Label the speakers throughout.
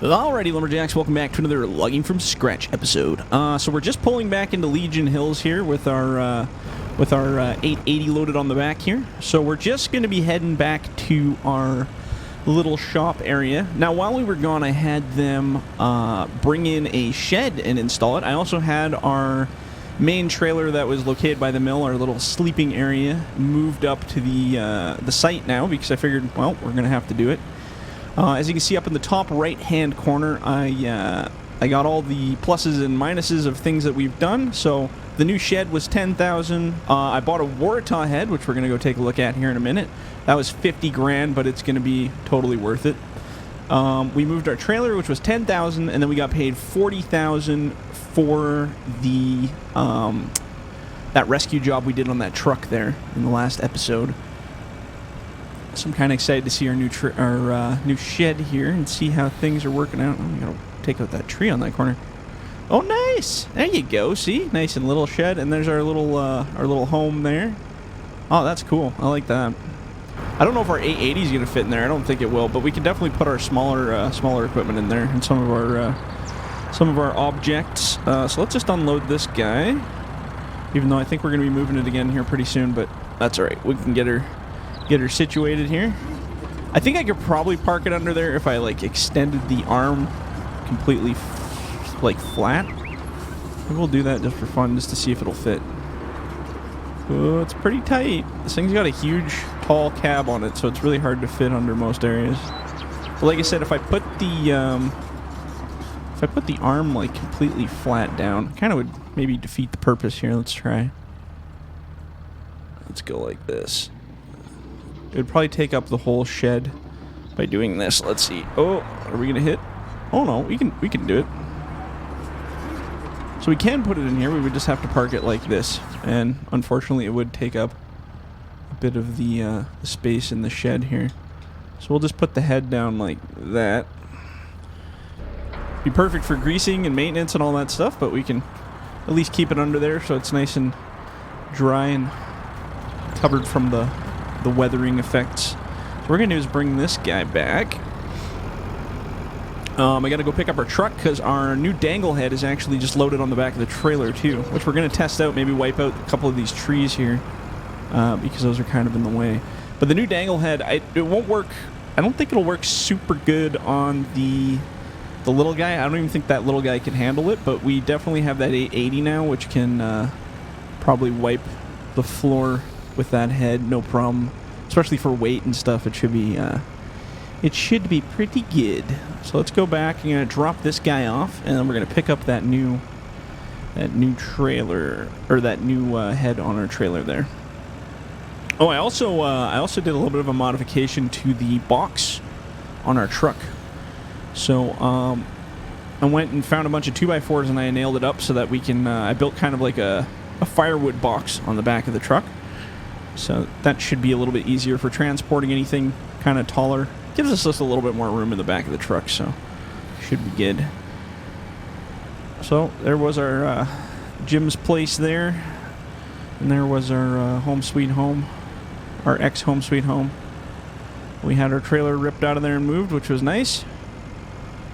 Speaker 1: Alrighty, Lumberjacks, welcome back to another Logging from Scratch episode. So we're just pulling back into Legion Hills here with our 880 loaded on the back here. So we're just going to be heading back to our little shop area. Now, while we were gone, I had them bring in a shed and install it. I also had our main trailer that was located by the mill, our little sleeping area, moved up to the site now because I figured, well, we're going to have to do it. As you can see up in the top right-hand corner, I got all the pluses and minuses of things that we've done. So the new shed was $10,000. I bought a Waratah head, which we're going to go take a look at here in a minute. That was 50 grand, but it's going to be totally worth it. We moved our trailer, which was $10,000, and then we got paid $40,000 for the that rescue job we did on that truck there in the last episode. So I'm kind of excited to see our new shed here and see how things are working out. Oh, we gotta take out that tree on that corner. Oh, nice! There you go. See, nice and little shed, and there's our little home there. Oh, that's cool. I like that. I don't know if our 880 is gonna fit in there. I don't think it will, but we can definitely put our smaller equipment in there and some of our objects. So let's just unload this guy. Even though I think we're gonna be moving it again here pretty soon, but that's all right. We can get her situated here. I think I could probably park it under there if I like extended the arm completely like flat. Maybe we'll do that just for fun, just to see if it'll fit. Oh, it's pretty tight. This thing's got a huge tall cab on it, so it's really hard to fit under most areas. But like I said, if I put the arm like completely flat down, kind of would maybe defeat the purpose here. Let's try. Let's go like this. It would probably take up the whole shed by doing this. Let's see. Oh, are we gonna hit? Oh no, we can do it. So we can put it in here. We would just have to park it like this, and unfortunately, it would take up a bit of the space in the shed here. So we'll just put the head down like that. Be perfect for greasing and maintenance and all that stuff, but we can at least keep it under there so it's nice and dry and covered from the weathering effects. So what we're gonna do is bring this guy back. I gotta go pick up our truck because our new Dangle head is actually just loaded on the back of the trailer too, which we're gonna test out, maybe wipe out a couple of these trees here because those are kind of in the way. But the new Dangle head, it won't work. I don't think it'll work super good on the little guy. I don't even think that little guy can handle it, but we definitely have that 880 now, which can probably wipe the floor with that head, no problem. Especially for weight and stuff, it should be pretty good. So let's go back. I'm gonna drop this guy off, and then we're gonna pick up that new trailer, or that new head on our trailer there. Oh, I also did a little bit of a modification to the box on our truck. So I went and found a bunch of 2x4s and I nailed it up so that we can. I built kind of like a firewood box on the back of the truck. So that should be a little bit easier for transporting anything kind of taller. Gives us just a little bit more room in the back of the truck, so should be good. So there was our Jim's place there, and there was our home sweet home, our ex-home sweet home. We had our trailer ripped out of there and moved, which was nice.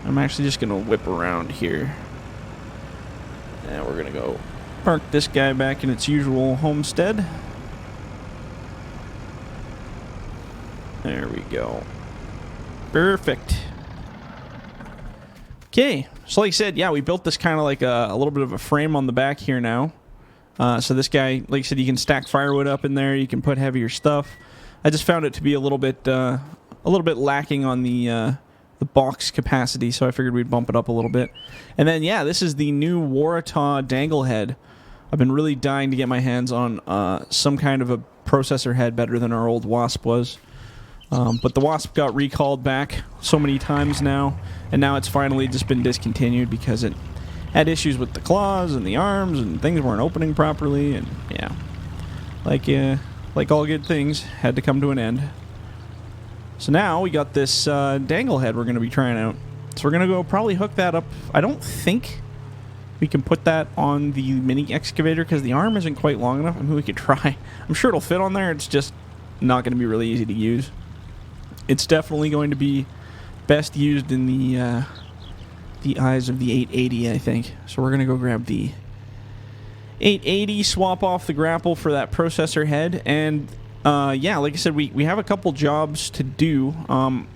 Speaker 1: I'm actually just gonna whip around here, and we're gonna go park this guy back in its usual homestead. There we go. Perfect. Okay, so like I said, yeah, we built this kind of like a little bit of a frame on the back here now. So this guy, like I said, you can stack firewood up in there. You can put heavier stuff. I just found it to be a little bit lacking on the box capacity, so I figured we'd bump it up a little bit. And then yeah, this is the new Waratah Dangle head. I've been really dying to get my hands on some kind of a processor head better than our old Wasp was. But the Wasp got recalled back so many times now, and now it's finally just been discontinued because it had issues with the claws and the arms, and things weren't opening properly, and yeah, like all good things, had to come to an end. So now we got this Dangle head we're going to be trying out. So we're going to go probably hook that up. I don't think we can put that on the mini excavator because the arm isn't quite long enough. I mean, we could try. I'm sure it'll fit on there. It's just not going to be really easy to use. It's definitely going to be best used in the the eyes of the 880, I think. So we're going to go grab the 880, swap off the grapple for that processor head, and yeah, like I said, we have a couple jobs to do.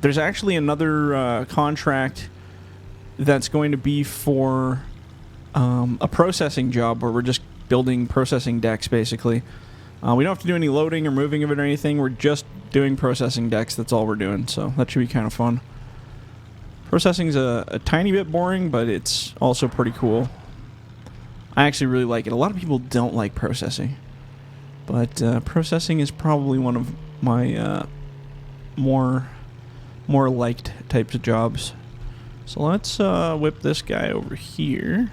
Speaker 1: There's actually another contract that's going to be for a processing job where we're just building processing decks, basically. We don't have to do any loading or moving of it or anything. We're just doing processing decks. That's all we're doing, so that should be kind of fun. Processing's a tiny bit boring, but it's also pretty cool. I actually really like it. A lot of people don't like processing, but processing is probably one of my more liked types of jobs. So let's whip this guy over here.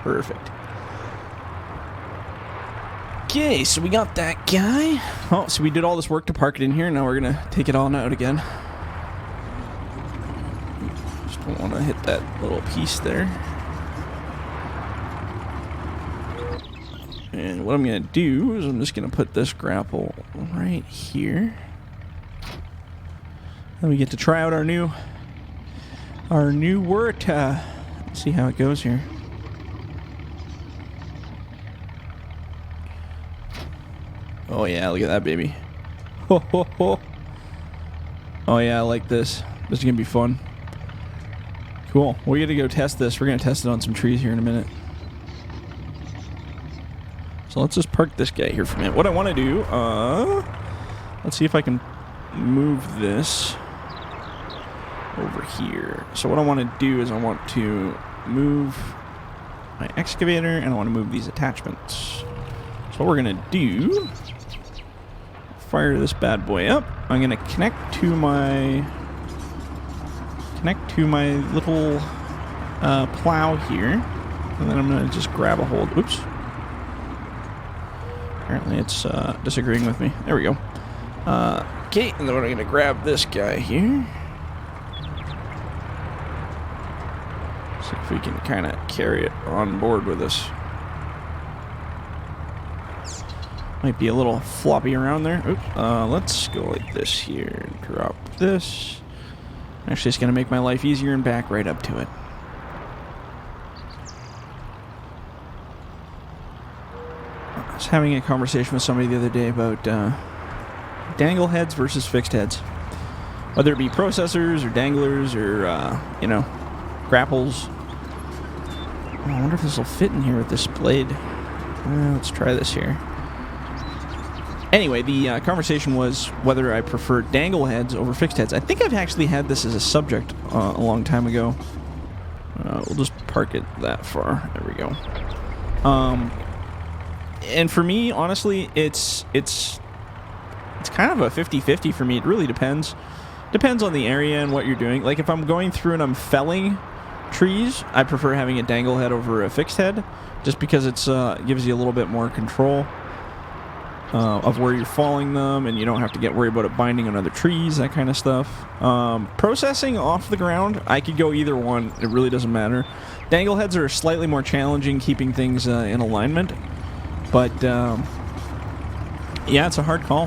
Speaker 1: Perfect. Okay, so we got that guy. Oh, so we did all this work to park it in here. Now we're gonna take it all out again. Just don't want to hit that little piece there. And what I'm gonna do is I'm just gonna put this grapple right here. Then we get to try out our new wort. See how it goes here. Oh yeah, look at that baby. Ho ho ho. Oh yeah, I like this. This is gonna be fun. Cool. We're gonna go test this. We're gonna test it on some trees here in a minute. So let's just park this guy here for a minute. What I want to do, let's see if I can move this over here. So what I want to do is I want to move my excavator and I want to move these attachments. So what we're gonna do, fire this bad boy up. I'm gonna connect to my little plow here, and then I'm gonna just grab a hold. Oops. Apparently it's disagreeing with me. There we go. Okay, and then we're gonna grab this guy here. See if we can kind of carry it on board with us. Might be a little floppy around there. Oops. Let's go like this here and drop this. Actually, it's going to make my life easier and back right up to it. I was having a conversation with somebody the other day about dangle heads versus fixed heads. Whether it be processors or danglers or, you know, grapples. Oh, I wonder if this will fit in here with this blade. Let's try this here. Anyway, the conversation was whether I prefer dangle heads over fixed heads. I think I've actually had this as a subject a long time ago. We'll just park it that far. There we go. And for me, honestly, it's kind of a 50-50 for me. It really depends. Depends on the area and what you're doing. Like if I'm going through and I'm felling trees, I prefer having a dangle head over a fixed head, just because it's gives you a little bit more control of where you're falling them, and you don't have to get worried about it binding on other trees, that kind of stuff. Processing off the ground, I could go either one. It really doesn't matter. Dangle heads are slightly more challenging keeping things in alignment, but yeah, it's a hard call.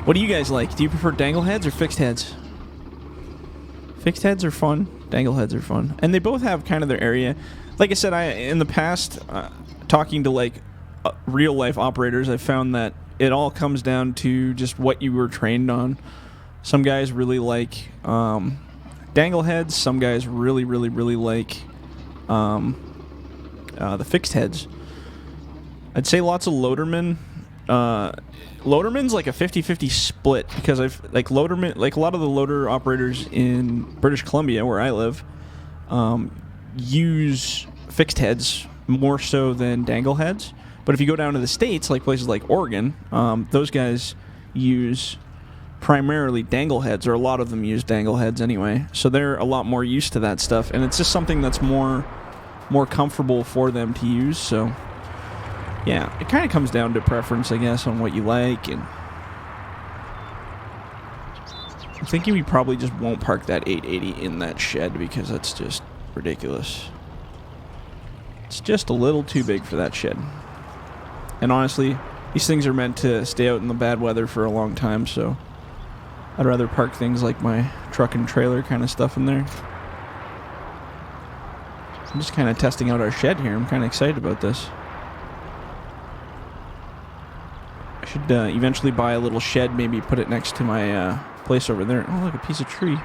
Speaker 1: What do you guys like? Do you prefer dangle heads or fixed heads? Fixed heads are fun. Dangle heads are fun, and they both have kind of their area. Like I said, in the past, talking to like real life operators, I found that it all comes down to just what you were trained on. Some guys really like dangle heads. Some guys really like the fixed heads. I'd say lots of loadermen. Loaderman's like a 50-50 split, because I've like loaderman, like a lot of the loader operators in British Columbia, where I live, use fixed heads more so than dangle heads. But if you go down to the States, like places like Oregon, those guys use primarily dangle heads, or a lot of them use dangle heads anyway. So they're a lot more used to that stuff, and it's just something that's more comfortable for them to use. So yeah, it kind of comes down to preference, I guess, on what you like. And I'm thinking we probably just won't park that 880 in that shed, because that's just ridiculous. It's just a little too big for that shed. And honestly, these things are meant to stay out in the bad weather for a long time, so I'd rather park things like my truck and trailer kind of stuff in there. I'm just kind of testing out our shed here. I'm kind of excited about this. I should eventually buy a little shed, maybe put it next to my place over there. Oh, look, a piece of tree.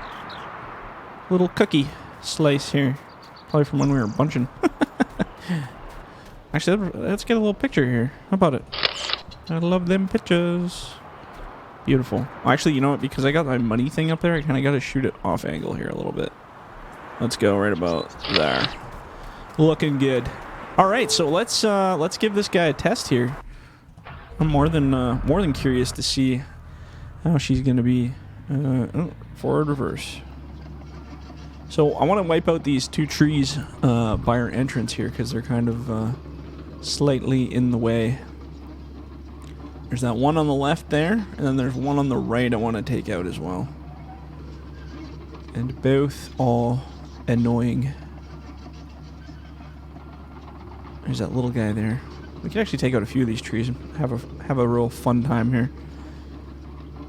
Speaker 1: Little cookie slice here. Probably from when we were bunching. Actually, let's get a little picture here. How about it? I love them pictures. Beautiful. Actually, you know what? Because I got my money thing up there, I kind of got to shoot it off angle here a little bit. Let's go right about there. Looking good. All right, so let's give this guy a test here. I'm more than curious to see how she's gonna be. Forward, reverse. So I want to wipe out these two trees by our entrance here because they're kind of slightly in the way. There's that one on the left there, and then there's one on the right I want to take out as well. And both all annoying. There's that little guy there. We can actually take out a few of these trees and have a real fun time here.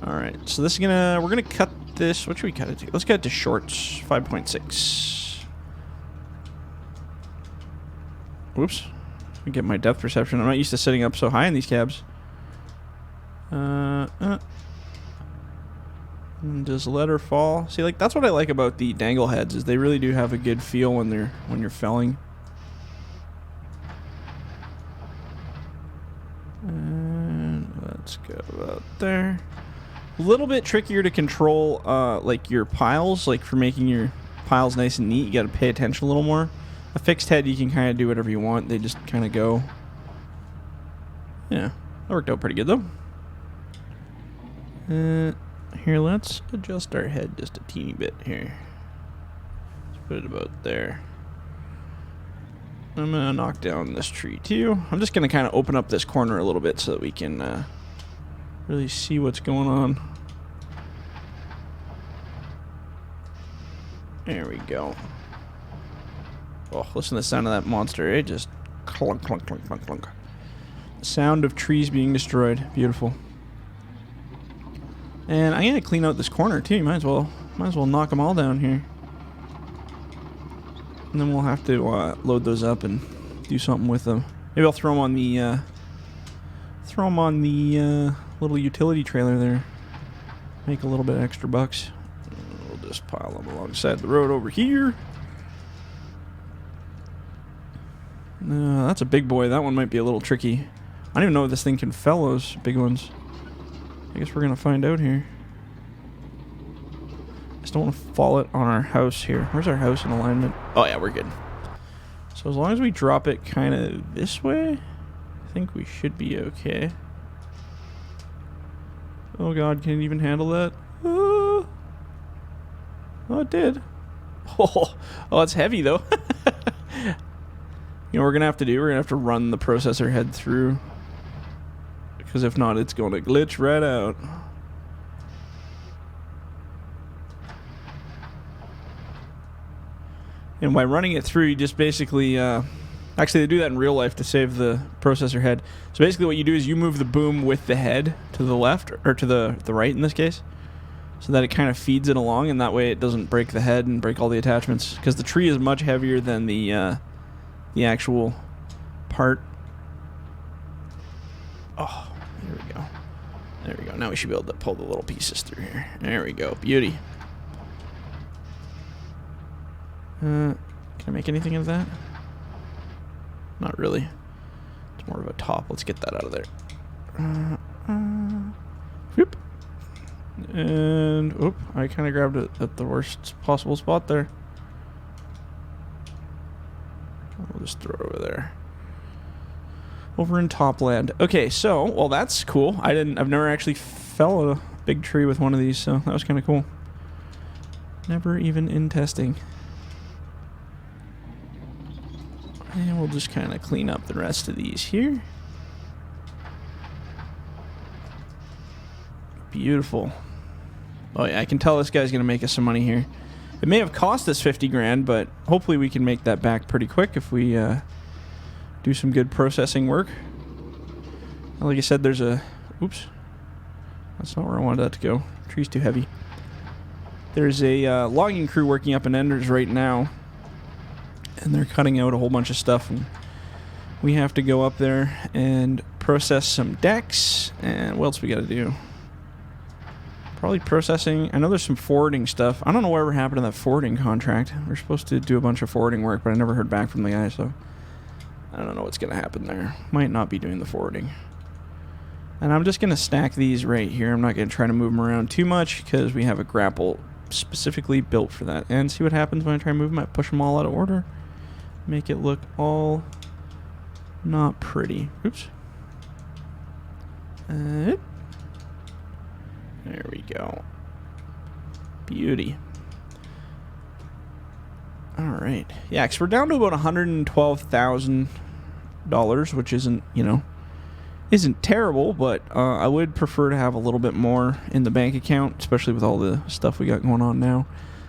Speaker 1: All right, so this is we're gonna cut this. What should we cut it to? Let's cut it to shorts, 5.6. Whoops. Let me get my depth perception. I'm not used to sitting up so high in these cabs. And just let her fall. See, like that's what I like about the dangle heads is they really do have a good feel when you're felling. And let's go about there. A little bit trickier to control, like your piles, like for making your piles nice and neat. You got to pay attention a little more. A fixed head, you can kind of do whatever you want. They just kind of go. Yeah, that worked out pretty good though. Here, let's adjust our head just a teeny bit here. Let's put it about there. I'm gonna knock down this tree too. I'm just gonna kind of open up this corner a little bit so that we can really see what's going on. There we go. Oh, listen to the sound of that monster. It just clunk, clunk, clunk, clunk, clunk. The sound of trees being destroyed. Beautiful. And I'm gonna clean out this corner too. Might as well knock them all down here. And then we'll have to load those up and do something with them. Maybe I'll throw them on the little utility trailer there. Make a little bit extra bucks. We'll just pile them alongside the road over here. That's a big boy. That one might be a little tricky. I don't even know if this thing can fell those big ones. I guess we're gonna find out here. Just don't want to fall it on our house here. Where's our house in alignment? Oh yeah, we're good. So as long as we drop it kind of this way, I think we should be okay. Oh god, can it even handle that? Oh, it did. Oh, it's heavy though. You know what we're gonna have to do? We're gonna have to run the processor head through. Because if not, it's going to glitch right out. And by running it through, you just basically... actually, they do that in real life to save the processor head. So basically what you do is you move the boom with the head to the left, or to the right in this case. So that it kind of feeds it along, and that way it doesn't break the head and break all the attachments. Because the tree is much heavier than the actual part. Oh... There we go. There we go. Now we should be able to pull the little pieces through here. There we go. Beauty. Can I make anything of that? Not really. It's more of a top. Let's get that out of there. Whoop. And, oop, I kind of grabbed it at the worst possible spot there. We'll just throw it over there. Over in Topland. Okay, so, well, that's cool. I've never actually fell a big tree with one of these, so that was kind of cool. Never even in testing. And we'll just kind of clean up the rest of these here. Beautiful. Oh yeah, I can tell this guy's going to make us some money here. It may have cost us 50 grand, but hopefully we can make that back pretty quick if we do some good processing work. Like I said, there's a... Oops. That's not where I wanted that to go. Tree's too heavy. There's a logging crew working up in Enders right now, and they're cutting out a whole bunch of stuff, and we have to go up there and process some decks. And what else we got to do? Probably processing. I know there's some forwarding stuff. I don't know whatever happened to that forwarding contract. We're supposed to do a bunch of forwarding work, but I never heard back from the guy, so I don't know what's going to happen there. Might not be doing the forwarding. And I'm just going to stack these right here. I'm not going to try to move them around too much because we have a grapple specifically built for that. And see what happens when I try to move them. I push them all out of order. Make it look all not pretty. Oops. There we go. Beauty. Alright. Yeah, because we're down to about $112,000, which isn't, you know, isn't terrible, but I would prefer to have a little bit more in the bank account, especially with all the stuff we got going on now.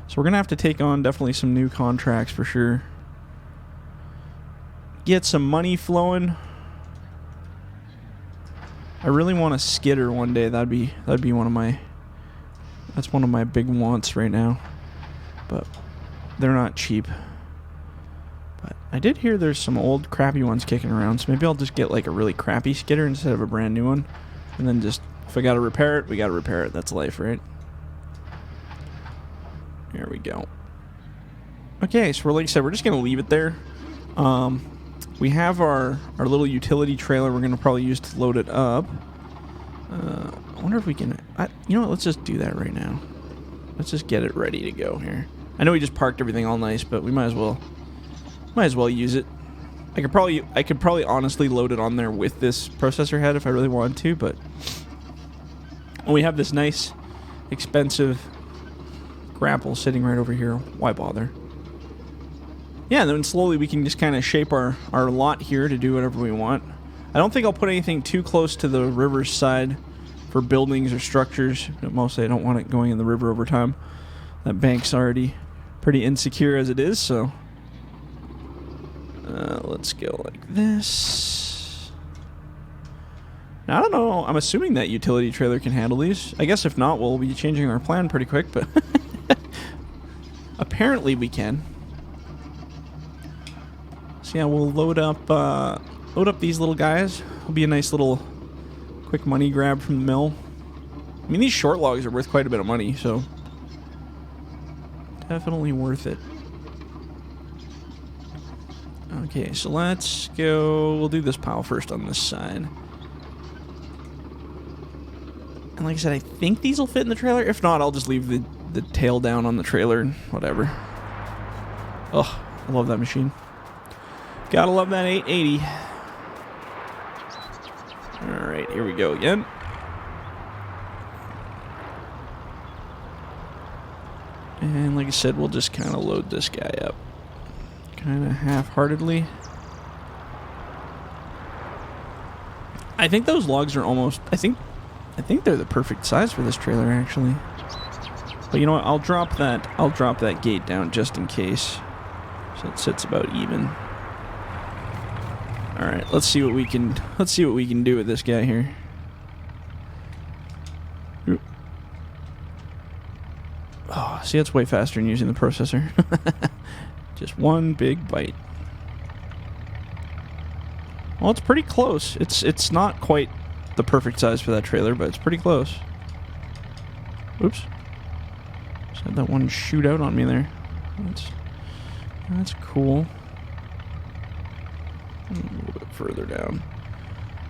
Speaker 1: So we're going to have to take on definitely some new contracts for sure. Get some money flowing. I really want a skidder one day. That'd be one of my big wants right now. But they're not cheap. But I did hear there's some old crappy ones kicking around, so maybe I'll just get like a really crappy skidder instead of a brand new one. And then just, if I gotta repair it, we gotta repair it. That's life, right? There we go. Okay, so like I said, we're just gonna leave it there. We have our little utility trailer we're going to probably use to load it up. I wonder if we can... you know what? Let's just do that right now. Let's just get it ready to go here. I know we just parked everything all nice, but we might as well use it. I could probably honestly load it on there with this processor head if I really wanted to, but we have this nice, expensive grapple sitting right over here. Why bother? Yeah, and then slowly we can just kind of shape our lot here to do whatever we want. I don't think I'll put anything too close to the river side for buildings or structures. Mostly I don't want it going in the river over time. That bank's already pretty insecure as it is, so... let's go like this. Now, I don't know. I'm assuming that utility trailer can handle these. I guess if not, we'll be changing our plan pretty quick, but... apparently we can. So yeah, we'll load up these little guys. It'll be a nice little quick money grab from the mill. I mean, these short logs are worth quite a bit of money, so definitely worth it. Okay, so let's go. We'll do this pile first on this side. And like I said, I think these will fit in the trailer. If not, I'll just leave the tail down on the trailer and whatever. Oh, I love that machine. Gotta love that 880. Alright, here we go again. And like I said, we'll just kind of load this guy up. Kind of half-heartedly. I think those logs are almost... I think they're the perfect size for this trailer, actually. But you know what? I'll drop that gate down just in case. So it sits about even. All right, let's see what we can do with this guy here. Oop. Oh, see, that's way faster than using the processor. Just one big bite. Well, it's pretty close. It's not quite the perfect size for that trailer, but it's pretty close. Oops. Just had that one shoot out on me there. That's cool. A little bit further down.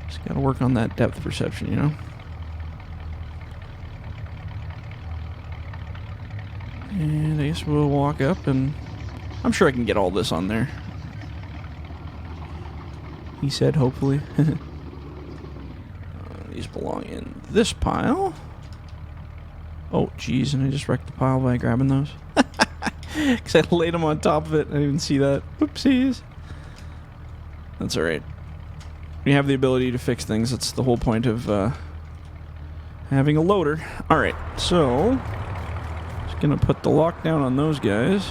Speaker 1: Just gotta work on that depth perception, you know? And I guess we'll walk up, and I'm sure I can get all this on there. He said, hopefully. These belong in this pile. Oh, geez, and I just wrecked the pile by grabbing those. Because I laid them on top of it. I didn't even see that. Oopsies. That's alright. We have the ability to fix things. That's the whole point of having a loader. Alright, so... just gonna put the lockdown on those guys.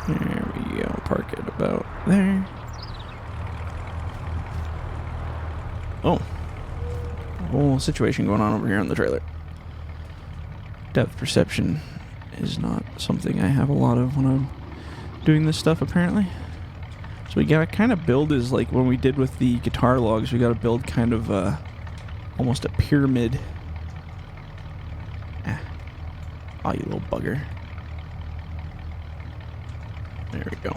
Speaker 1: There we go. Park it about there. little situation going on over here on the trailer. Depth perception is not something I have a lot of when I'm doing this stuff, apparently. So we gotta kind of build is like when we did with the guitar logs, we gotta build kind of almost a pyramid. Oh, you little bugger. There we go.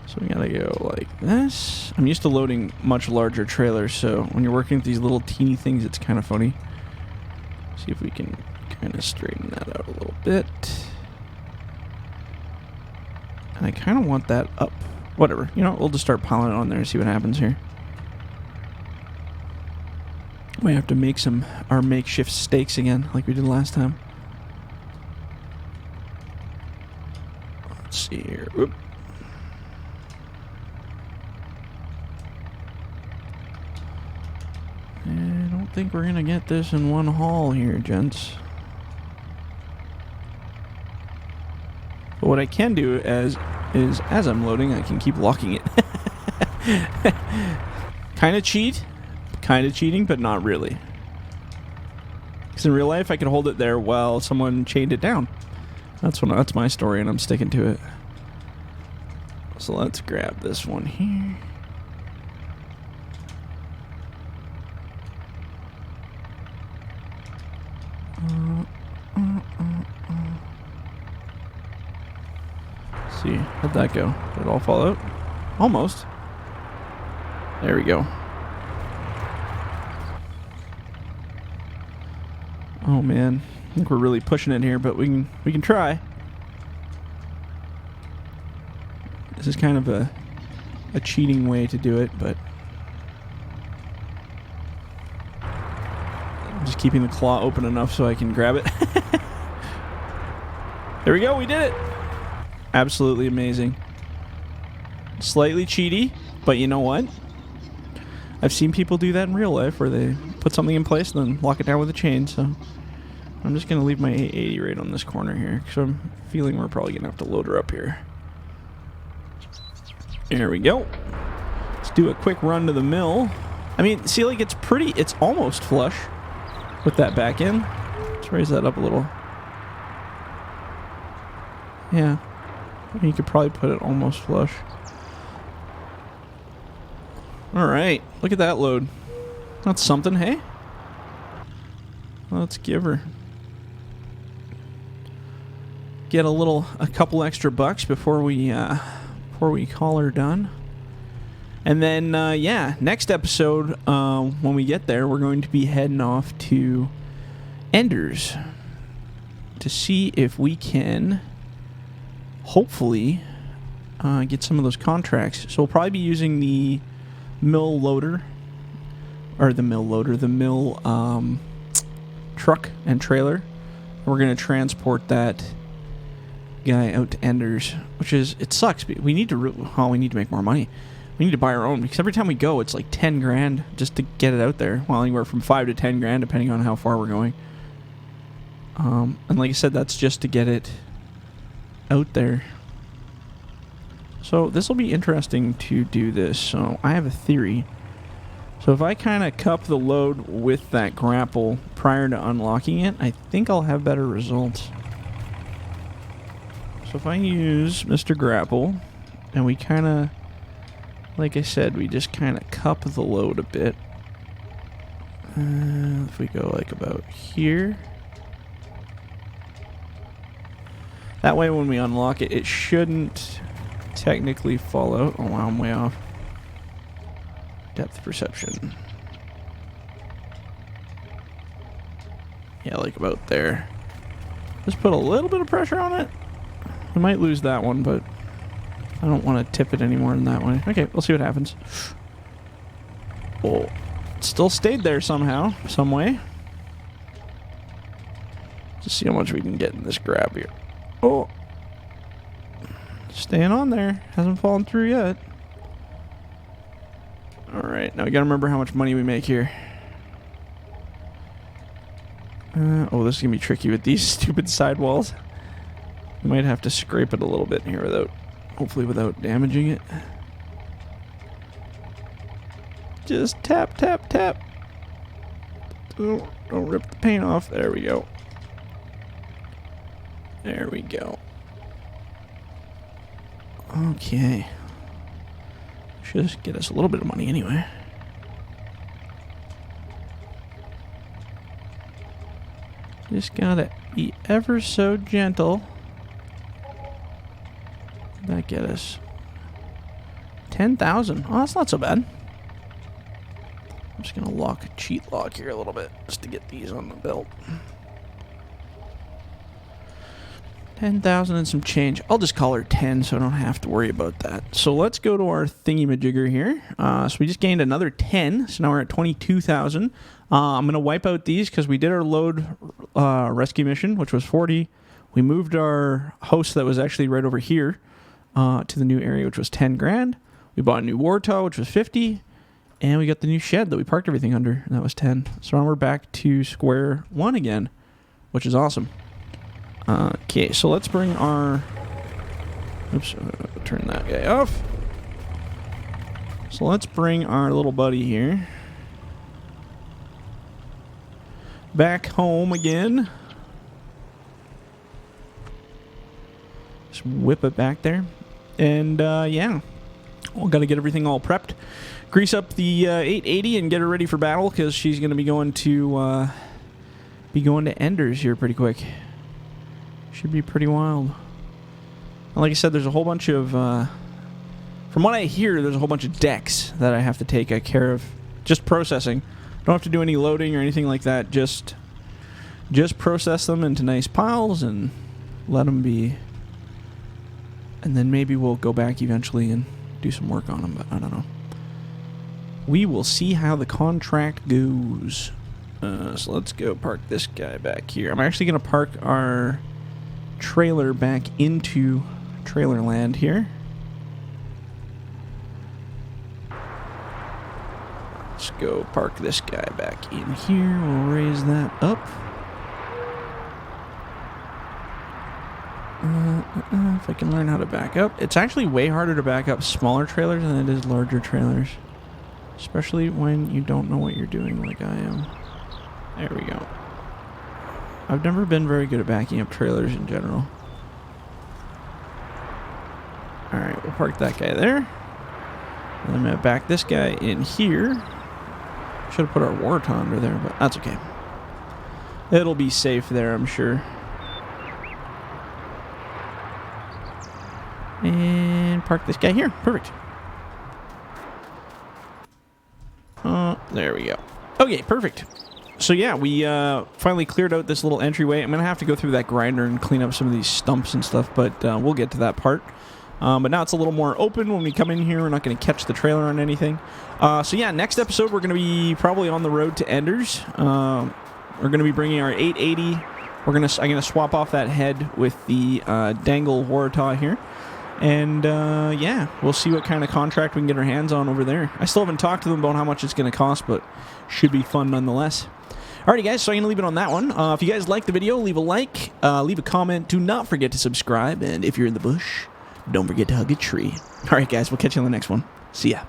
Speaker 1: So we gotta go like this. I'm used to loading much larger trailers, so when you're working with these little teeny things, it's kind of funny. See if we can kind of straighten that out a little bit. And I kind of want that up. Whatever. You know, we'll just start piling it on there and see what happens here. Might have to make our makeshift stakes again, like we did last time. Let's see here. Whoop. I don't think we're gonna get this in one haul here, gents. But what I can do is as I'm loading, I can keep locking it. Kind of cheating, but not really. Because in real life, I could hold it there while someone chained it down. That's my story, and I'm sticking to it. So let's grab this one here. Let's see, how'd that go? Did it all fall out? Almost. There we go. Oh man, I think we're really pushing it here, but we can try. This is kind of a cheating way to do it, but I'm just keeping the claw open enough so I can grab it. There we go, we did it. Absolutely amazing. Slightly cheaty, but you know what? I've seen people do that in real life where they put something in place and then lock it down with a chain, so I'm just going to leave my 880 right on this corner here because I'm feeling we're probably going to have to load her up here. There we go. Let's do a quick run to the mill. I mean, see, like, it's almost flush with that back end. Let's raise that up a little. Yeah. You could probably put it almost flush. Alright, look at that load. That's something, hey? Let's give her. Get a couple extra bucks before we call her done. And then, yeah, next episode, when we get there, we're going to be heading off to Enders to see if we can hopefully get some of those contracts. So we'll probably be using the mill truck and trailer. We're going to transport that guy out to Enders, which is, it sucks. We need to make more money. We need to buy our own, because every time we go, it's like 10 grand just to get it out there. Well, anywhere from 5 to 10 grand, depending on how far we're going. And like I said, that's just to get it out there. So this will be interesting to do this. So I have a theory. So if I kind of cup the load with that grapple prior to unlocking it, I think I'll have better results. So if I use Mr. Grapple, and we kind of, like I said, we just kind of cup the load a bit. If we go like about here. That way when we unlock it, it shouldn't technically fall out. Oh wow, I'm way off. Depth perception. Yeah, like about there. Just put a little bit of pressure on it. We might lose that one, but I don't want to tip it any more than that way. Okay, we'll see what happens. Oh, it still stayed there somehow, some way. Just see how much we can get in this grab here. Oh, staying on there. Hasn't fallen through yet. Alright, now we gotta remember how much money we make here. Oh, this is gonna be tricky with these stupid sidewalls. We might have to scrape it a little bit here hopefully without damaging it. Just tap, tap, tap. Don't rip the paint off. There we go. There we go. Okay. Should just get us a little bit of money anyway. Just gotta be ever so gentle. That get us 10,000. Oh, that's not so bad. I'm just gonna cheat lock here a little bit just to get these on the belt. 10,000 and some change. I'll just call her 10 so I don't have to worry about that. So let's go to our thingy-majigger here. So we just gained another 10. So now we're at 22,000. I'm going to wipe out these because we did our load rescue mission, which was 40. We moved our host that was actually right over here to the new area, which was 10 grand. We bought a new Warthog, which was 50. And we got the new shed that we parked everything under, and that was 10. So now we're back to square one again, which is awesome. Okay, so let's bring our... Oops, turn that guy off. So let's bring our little buddy here back home again. Just whip it back there. And, yeah. We've got to get everything all prepped. Grease up the 880 and get her ready for battle, because she's going to be going to Enders here pretty quick. Should be pretty wild. And like I said, there's a whole bunch of... from what I hear, there's a whole bunch of decks that I have to take care of. Just processing. Don't have to do any loading or anything like that. Just process them into nice piles and let them be... And then maybe we'll go back eventually and do some work on them, but I don't know. We will see how the contract goes. So let's go park this guy back here. I'm actually going to park our trailer back into trailer land here. Let's go park this guy back in here. We'll raise that up. If I can learn how to back up. It's actually way harder to back up smaller trailers than it is larger trailers. Especially when you don't know what you're doing like I am. There we go. I've never been very good at backing up trailers in general. Alright, we'll park that guy there. And I'm going to back this guy in here. Should have put our Warthog under there, but that's okay. It'll be safe there, I'm sure. And park this guy here. Perfect. There we go. Okay, perfect. So yeah, we finally cleared out this little entryway. I'm going to have to go through that grinder and clean up some of these stumps and stuff, but we'll get to that part. But now it's a little more open when we come in here. We're not going to catch the trailer on anything. So yeah, next episode we're going to be probably on the road to Enders. We're going to be bringing our 880. I'm going to swap off that head with the Dangle Warthog here. And, yeah, we'll see what kind of contract we can get our hands on over there. I still haven't talked to them about how much it's going to cost, but should be fun nonetheless. Alrighty, guys, so I'm going to leave it on that one. If you guys like the video, leave a like, leave a comment. Do not forget to subscribe, and if you're in the bush, don't forget to hug a tree. Alright, guys, we'll catch you on the next one. See ya.